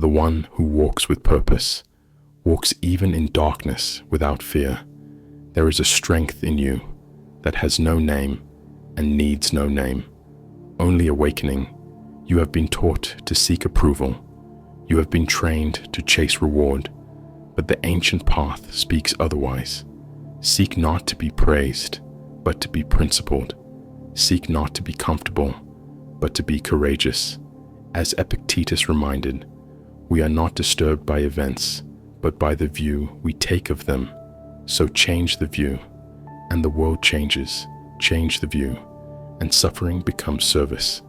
For the one who walks with purpose, walks even in darkness without fear. There is a strength in you that has no name and needs no name. Only awakening. You have been taught to seek approval. You have been trained to chase reward, but the ancient path speaks otherwise. Seek not to be praised, but to be principled. Seek not to be comfortable, but to be courageous. As Epictetus reminded, we are not disturbed by events, but by the view we take of them. So change the view, and the world changes. Change the view, and suffering becomes service.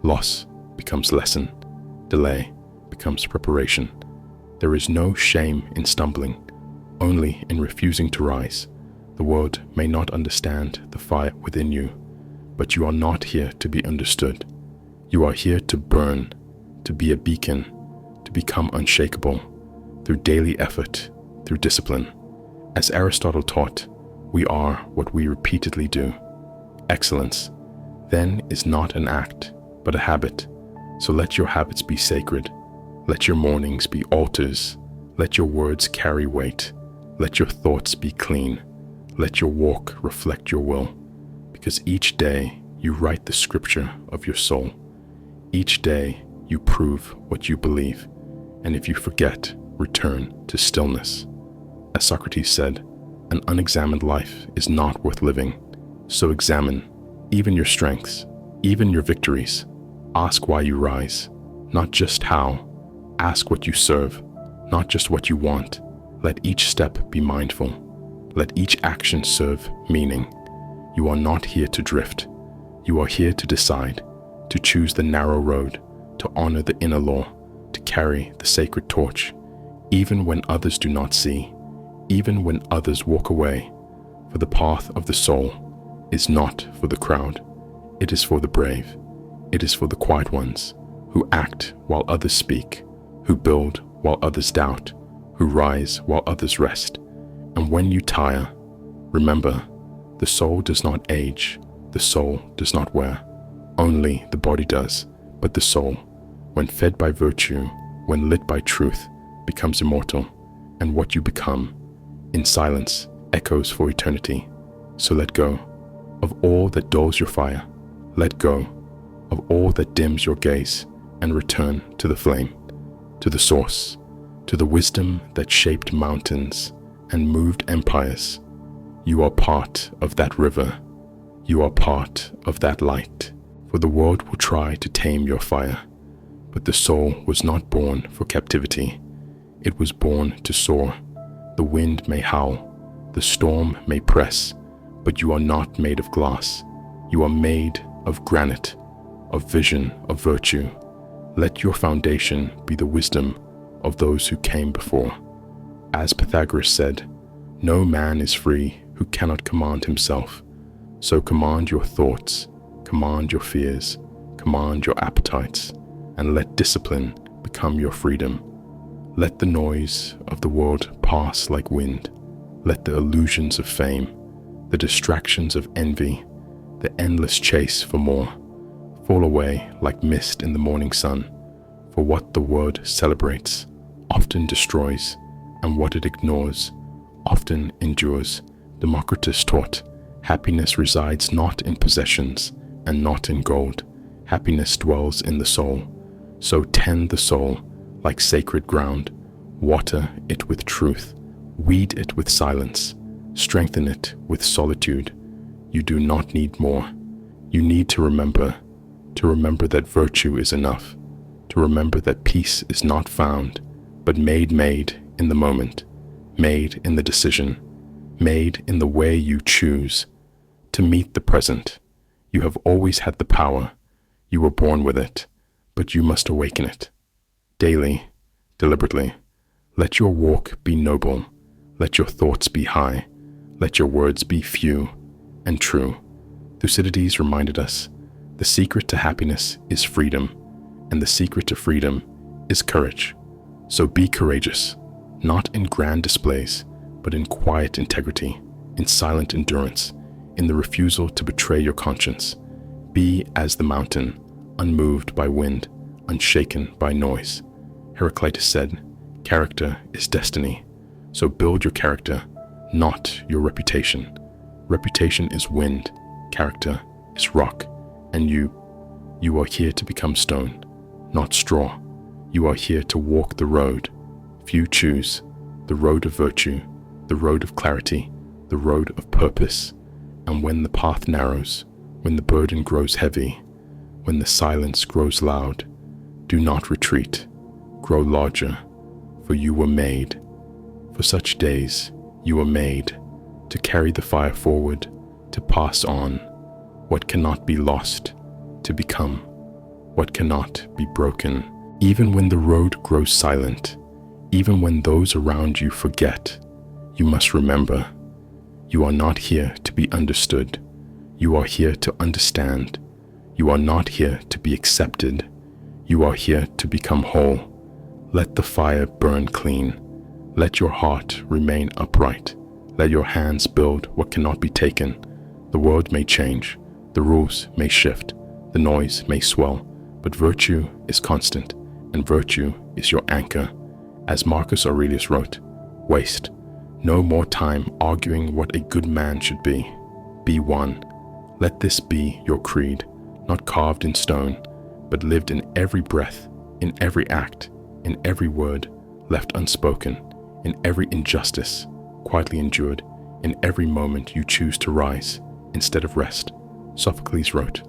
Loss becomes lesson. Delay becomes preparation. There is no shame in stumbling, only in refusing to rise. The world may not understand the fire within you, but you are not here to be understood. You are here to burn, to be a beacon, to become unshakable, through daily effort, through discipline. As Aristotle taught, we are what we repeatedly do. Excellence, then, is not an act, but a habit. So let your habits be sacred. Let your mornings be altars. Let your words carry weight. Let your thoughts be clean. Let your walk reflect your will. Because each day you write the scripture of your soul. Each day you prove what you believe. And if you forget, return to stillness. As Socrates said, an unexamined life is not worth living. So examine even your strengths, even your victories. Ask why you rise, not just how. Ask what you serve, not just what you want. Let each step be mindful. Let each action serve meaning. You are not here to drift. You are here to decide, to choose the narrow road, to honor the inner law, to carry the sacred torch, even when others do not see, even when others walk away. For the path of the soul is not for the crowd. It is for the brave. It is for the quiet ones, who act while others speak, who build while others doubt, who rise while others rest. And when you tire, remember, the soul does not age, the soul does not wear. Only the body does, but the soul, when fed by virtue, when lit by truth, becomes immortal, and what you become, in silence, echoes for eternity. So let go of all that dulls your fire. Let go of all that dims your gaze, and return to the flame, to the source, to the wisdom that shaped mountains and moved empires. You are part of that river. You are part of that light. For the world will try to tame your fire, but the soul was not born for captivity. It was born to soar. The wind may howl, the storm may press, but you are not made of glass. You are made of granite, of vision, of virtue. Let your foundation be the wisdom of those who came before. As Pythagoras said, no man is free who cannot command himself. So command your thoughts, command your fears, command your appetites, and let discipline become your freedom. Let the noise of the world pass like wind. Let the illusions of fame, the distractions of envy, the endless chase for more, fall away like mist in the morning sun. For what the word celebrates often destroys, and what it ignores often endures. Democritus taught, happiness resides not in possessions and not in gold. Happiness dwells in the soul. So tend the soul like sacred ground. Water it with truth. Weed it with silence. Strengthen it with solitude. You do not need more. You need to remember that virtue is enough, to remember that peace is not found, but made in the moment, made in the decision, made in the way you choose to meet the present. You have always had the power. You were born with it, but you must awaken it. Daily, deliberately, let your walk be noble. Let your thoughts be high. Let your words be few and true. Thucydides reminded us, the secret to happiness is freedom, and the secret to freedom is courage. So be courageous, not in grand displays, but in quiet integrity, in silent endurance, in the refusal to betray your conscience. Be as the mountain, unmoved by wind, unshaken by noise. Heraclitus said, "Character is destiny." So build your character, not your reputation. Reputation is wind, character is rock, and you are here to become stone, not straw. You are here to walk the road few choose, the road of virtue, the road of clarity, the road of purpose. And when the path narrows, when the burden grows heavy, when the silence grows loud, do not retreat, grow larger, for you were made. For such days you were made, to carry the fire forward, to pass on what cannot be lost, to become what cannot be broken. Even when the road grows silent, even when those around you forget, you must remember, you are not here to be understood. You are here to understand. You are not here to be accepted. You are here to become whole. Let the fire burn clean. Let your heart remain upright. Let your hands build what cannot be taken. The world may change. The rules may shift. The noise may swell. But virtue is constant, and virtue is your anchor. As Marcus Aurelius wrote, waste no more time arguing what a good man should be. Be one. Let this be your creed, not carved in stone, but lived in every breath, in every act, in every word left unspoken, in every injustice quietly endured, in every moment you choose to rise instead of rest. Sophocles wrote,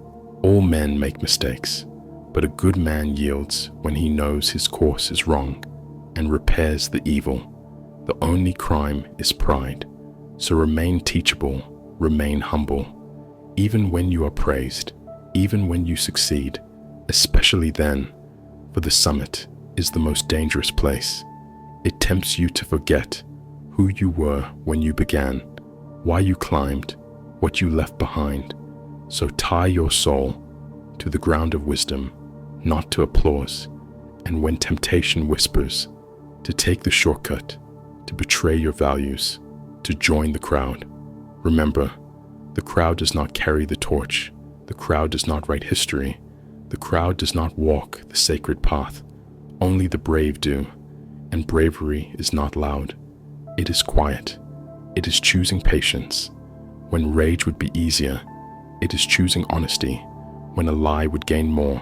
all men make mistakes, but a good man yields when he knows his course is wrong and repairs the evil. The only crime is pride, so remain teachable, remain humble. Even when you are praised, even when you succeed, especially then, for the summit is the most dangerous place. It tempts you to forget who you were when you began, why you climbed, what you left behind. So tie your soul to the ground of wisdom, not to applause, and when temptation whispers, to take the shortcut, to betray your values, to join the crowd. Remember, the crowd does not carry the torch. The crowd does not write history. The crowd does not walk the sacred path. Only the brave do, and bravery is not loud. It is quiet. It is choosing patience when rage would be easier. It is choosing honesty when a lie would gain more.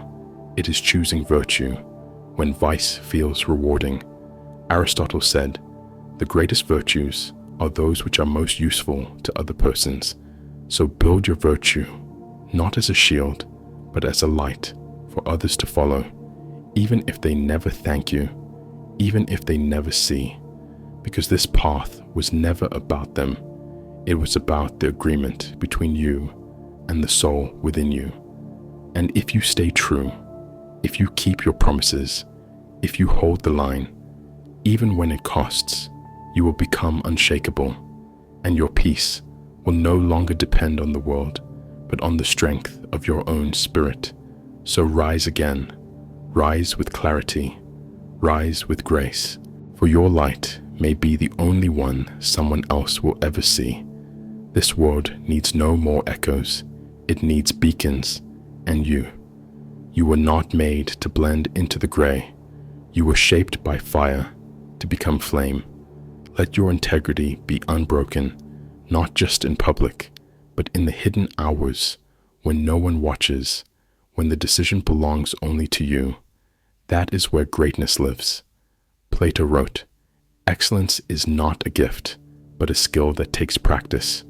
It is choosing virtue when vice feels rewarding. Aristotle said, the greatest virtues are those which are most useful to other persons. So build your virtue, not as a shield, but as a light for others to follow, even if they never thank you, even if they never see, because this path was never about them. It was about the agreement between you and the soul within you. And if you stay true, if you keep your promises, if you hold the line, even when it costs, you will become unshakable, and your peace will no longer depend on the world, but on the strength of your own spirit. So rise again, rise with clarity, rise with grace, for your light may be the only one someone else will ever see. This world needs no more echoes, it needs beacons, and you. You were not made to blend into the gray. You were shaped by fire to become flame. Let your integrity be unbroken, not just in public, but in the hidden hours when no one watches, when the decision belongs only to you. That is where greatness lives. Plato wrote, excellence is not a gift, but a skill that takes practice.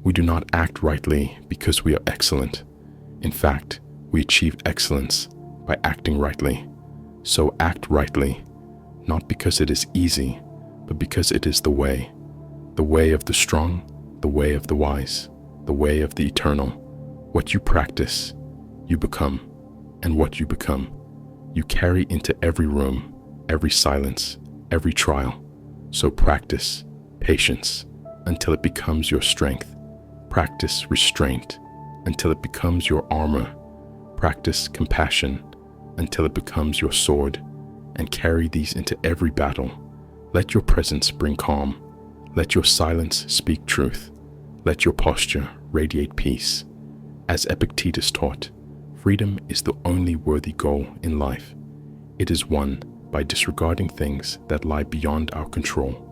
We do not act rightly because we are excellent. In fact, we achieve excellence by acting rightly. So act rightly, not because it is easy, but because it is the way of the strong, the way of the wise, the way of the eternal. What you practice, you become, and what you become, you carry into every room, every silence, every trial. So practice patience until it becomes your strength. Practice restraint until it becomes your armor. Practice compassion until it becomes your sword, and carry these into every battle. Let your presence bring calm. Let your silence speak truth. Let your posture radiate peace. As Epictetus taught, freedom is the only worthy goal in life. It is one by disregarding things that lie beyond our control.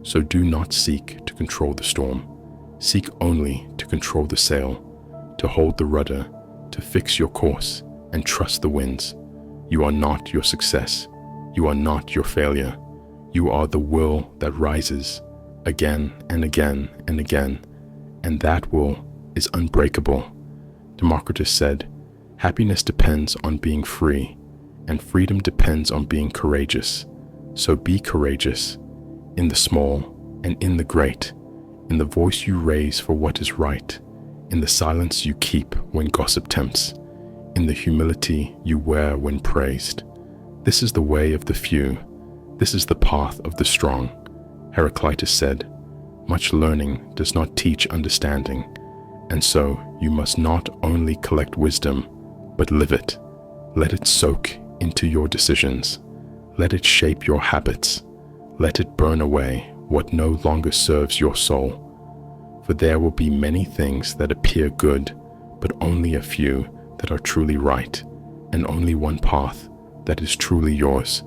So do not seek to control the storm. Seek only to control the sail, to hold the rudder, to fix your course, and trust the winds. You are not your success. You are not your failure. You are the will that rises again and again and again, and that will is unbreakable. Democritus said, "Happiness depends on being free, and freedom depends on being courageous. So be courageous, in the small and in the great, in the voice you raise for what is right, in the silence you keep when gossip tempts, in the humility you wear when praised. This is the way of the few. This is the path of the strong." Heraclitus said, "Much learning does not teach understanding, and so you must not only collect wisdom, but live it. Let it soak into your decisions. Let it shape your habits. Let it burn away what no longer serves your soul. For there will be many things that appear good, but only a few that are truly right, and only one path that is truly yours.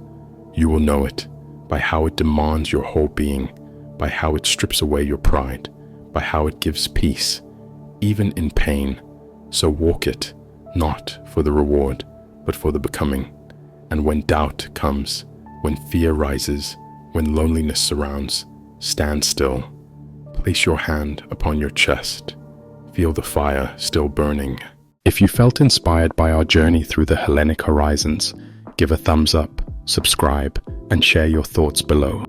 You will know it by how it demands your whole being, by how it strips away your pride, by how it gives peace, even in pain. So walk it, not for the reward, but for the becoming. And when doubt comes, when fear rises, when loneliness surrounds, stand still. Place your hand upon your chest. Feel the fire still burning." If you felt inspired by our journey through the Hellenic horizons, give a thumbs up, subscribe, and share your thoughts below.